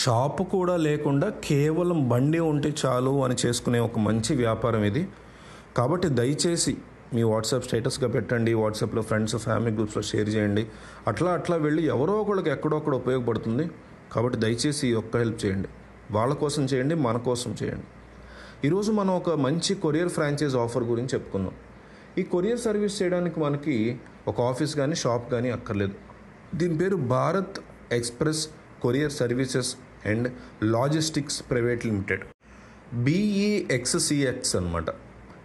Shop కూడా లేకుండా కేవలం బండి ఉంటే చాలు అని చేసుకునే ఒక మంచి వ్యాపారం ఇది. కాబట్టి దయచేసి మీ వాట్సాప్ స్టేటస్గా పెట్టండి, వాట్సాప్లో ఫ్రెండ్స్ ఫ్యామిలీ గ్రూప్స్లో షేర్ చేయండి. అట్లా వెళ్ళి ఎవరో ఒకరికి ఎక్కడో ఒకటి ఉపయోగపడుతుంది. కాబట్టి దయచేసి ఈ ఒక్క హెల్ప్ చేయండి. వాళ్ళ కోసం చేయండి, మన కోసం చేయండి. ఈరోజు మనం ఒక మంచి కొరియర్ ఫ్రాంచైజ్ ఆఫర్ గురించి చెప్పుకుందాం. ఈ కొరియర్ సర్వీస్ చేయడానికి మనకి ఒక ఆఫీస్ కానీ షాప్ కానీ అక్కర్లేదు. దీని పేరు Bharat express courier services and logistics private limited, BEXCX అనమాట.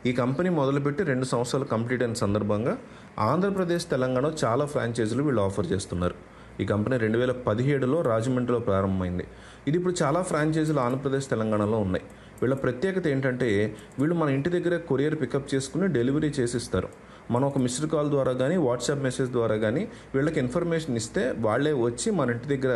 ఈ కంపెనీ మొదలుపెట్టి 2 సంవత్సరాలు కంప్లీట్ అయిన సందర్భంగా ఆంధ్రప్రదేశ్, తెలంగాణలో చాలా ఫ్రాంచైజీలు వీళ్ళు ఆఫర్ చేస్తున్నారు. ఈ కంపెనీ 2017లో రాజమండ్రిలో ప్రారంభమైంది. ఇది ఇప్పుడు చాలా ఫ్రాంచైజీలు ఆంధ్రప్రదేశ్, తెలంగాణలో ఉన్నాయి. వీళ్ళ ప్రత్యేకత ఏంటంటే వీళ్ళు మన ఇంటి దగ్గర కొరియర్ పికప్ చేసుకుని డెలివరీ చేసిస్తారు. మనం ఒక మిస్డ్ కాల్ ద్వారా కానీ వాట్సాప్ మెసేజ్ ద్వారా కానీ వీళ్ళకి ఇన్ఫర్మేషన్ ఇస్తే వాళ్ళే వచ్చి మన ఇంటి దగ్గర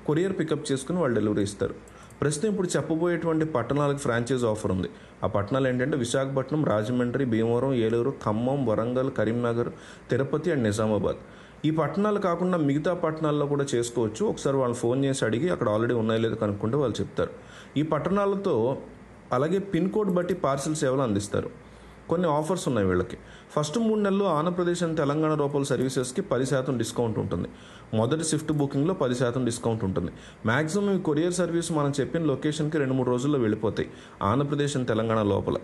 కొరియర్ పికప్ చేసుకుని వాళ్ళు డెలివరీ ఇస్తారు. ప్రస్తుతం ఇప్పుడు చెప్పబోయేటువంటి పట్టణాలకు ఫ్రాంచైజ్ ఆఫర్ ఉంది. ఆ పట్టణాలు ఏంటంటే విశాఖపట్నం, రాజమండ్రి, భీమవరం, ఏలూరు, ఖమ్మం, వరంగల్, కరీంనగర్, తిరుపతి అండ్ నిజామాబాద్. ఈ పట్టణాలు కాకుండా మిగతా పట్టణాల్లో కూడా చేసుకోవచ్చు. ఒకసారి వాళ్ళు ఫోన్ చేసి అడిగి అక్కడ ఆల్రెడీ ఉన్నాయో లేదో కనుక్కుంటే వాళ్ళు చెప్తారు. ఈ పట్టణాలతో అలాగే పిన్ కోడ్ బట్టి పార్సిల్ సేవలు అందిస్తారు. కొన్ని ఆఫర్స్ ఉన్నాయి వీళ్ళకి. ఫస్ట్ 3 నెలలు ఆంధ్రప్రదేశ్ అండ్ తెలంగాణ రూపాయల సర్వీసెస్కి 10% డిస్కౌంట్ ఉంటుంది. మొదటి షిఫ్ట్ బుకింగ్లో 10% డిస్కౌంట్ ఉంటుంది. మ్యాక్సిమం ఈ కొరియర్ సర్వీస్ మనం చెప్పిన లొకేషన్కి 2-3 రోజుల్లో వెళ్ళిపోతాయి ఆంధ్రప్రదేశ్ అండ్ తెలంగాణ లోపల.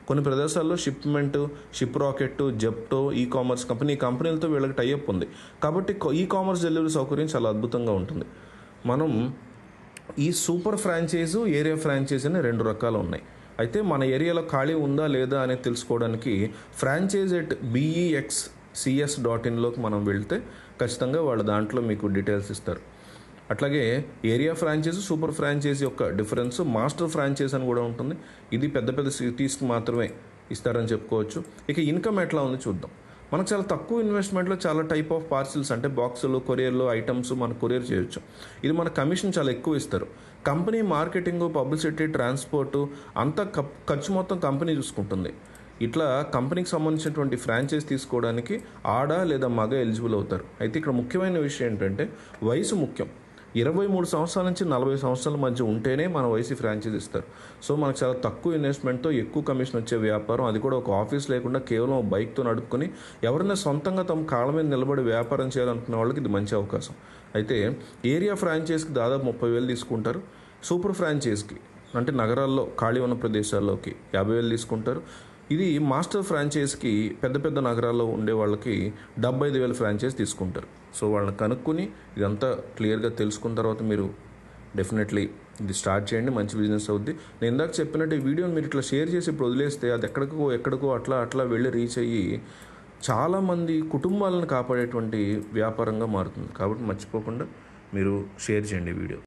కొన్ని ప్రదేశాల్లో shipment, ship rocket, Zepto, e commerce కంపెనీలతో వీళ్ళకి టైఅప్ ఉంది. కాబట్టి ఈ కామర్స్ డెలివరీ సౌకర్యం చాలా అద్భుతంగా ఉంటుంది. మనం ఈ సూపర్ ఫ్రాంచైజు, ఏరియా ఫ్రాంచైజ్ అని 2 రకాలు ఉన్నాయి. అయితే మన ఏరియాలో ఖాళీ ఉందా లేదా అనేది తెలుసుకోవడానికి franchise@BEXCS.in మనం వెళ్తే ఖచ్చితంగా వాళ్ళు దాంట్లో మీకు డీటెయిల్స్ ఇస్తారు. అట్లాగే ఏరియా ఫ్రాంచైజ్, సూపర్ ఫ్రాంచైజ్ యొక్క డిఫరెన్స్ మాస్టర్ ఫ్రాంచైజ్ అని కూడా ఉంటుంది. ఇది పెద్ద పెద్ద సిటీస్కి మాత్రమే ఇస్తారని చెప్పుకోవచ్చు. ఇక ఇన్కమ్ ఎట్లా ఉంది చూద్దాం. మనకు చాలా తక్కువ ఇన్వెస్ట్మెంట్లో చాలా టైప్ ఆఫ్ పార్సిల్స్ అంటే బాక్సులు, కొరియర్లు, ఐటమ్స్ మనం కొరియర్ చేయొచ్చు. ఇది మన కమిషన్ చాలా ఎక్కువ ఇస్తారు. కంపెనీ మార్కెటింగ్, పబ్లిసిటీ, ట్రాన్స్పోర్టు అంతా ఖర్చు మొత్తం కంపెనీ చూసుకుంటుంది. ఇట్లా కంపెనీకి సంబంధించినటువంటి ఫ్రాంచైజ్ తీసుకోవడానికి ఆడ లేదా మగ ఎలిజిబుల్ అవుతారు. అయితే ఇక్కడ ముఖ్యమైన విషయం ఏంటంటే వయసు ముఖ్యం. 23 సంవత్సరాల నుంచి 40 సంవత్సరాల మధ్య ఉంటేనే మన వయసు ఫ్రాంచైజ్ ఇస్తారు. సో మనకు చాలా తక్కువ ఇన్వెస్ట్మెంట్తో ఎక్కువ కమిషన్ వచ్చే వ్యాపారం, అది కూడా ఒక ఆఫీస్ లేకుండా కేవలం బైక్తో నడుపుకొని ఎవరైనా సొంతంగా తమ కాళ్ళ మీద నిలబడి వ్యాపారం చేయాలనుకున్న వాళ్ళకి ఇది మంచి అవకాశం. అయితే ఏరియా ఫ్రాంచైజ్కి దాదాపు 30,000 తీసుకుంటారు. సూపర్ ఫ్రాంచైజ్కి అంటే నగరాల్లో ఖాళీ ఉన్న ప్రదేశాల్లోకి 50,000 తీసుకుంటారు. ఇది మాస్టర్ ఫ్రాంచైజ్కి పెద్ద పెద్ద నగరాల్లో ఉండే వాళ్ళకి 75,000 ఫ్రాంచైజ్ తీసుకుంటారు. సో వాళ్ళని కనుక్కొని ఇదంతా క్లియర్గా తెలుసుకున్న తర్వాత మీరు డెఫినెట్లీ ఇది స్టార్ట్ చేయండి. మంచి బిజినెస్ అవుద్ది. నేను ఇందాక చెప్పినట్టు ఈ వీడియోని మీరు ఇట్లా షేర్ చేసి ఇప్పుడు వదిలేస్తే అది ఎక్కడికో అట్లా వెళ్ళి రీచ్ అయ్యి చాలామంది కుటుంబాలను కాపాడేటువంటి వ్యాపారంగా మారుతుంది. కాబట్టి మర్చిపోకుండా మీరు షేర్ చేయండి వీడియో.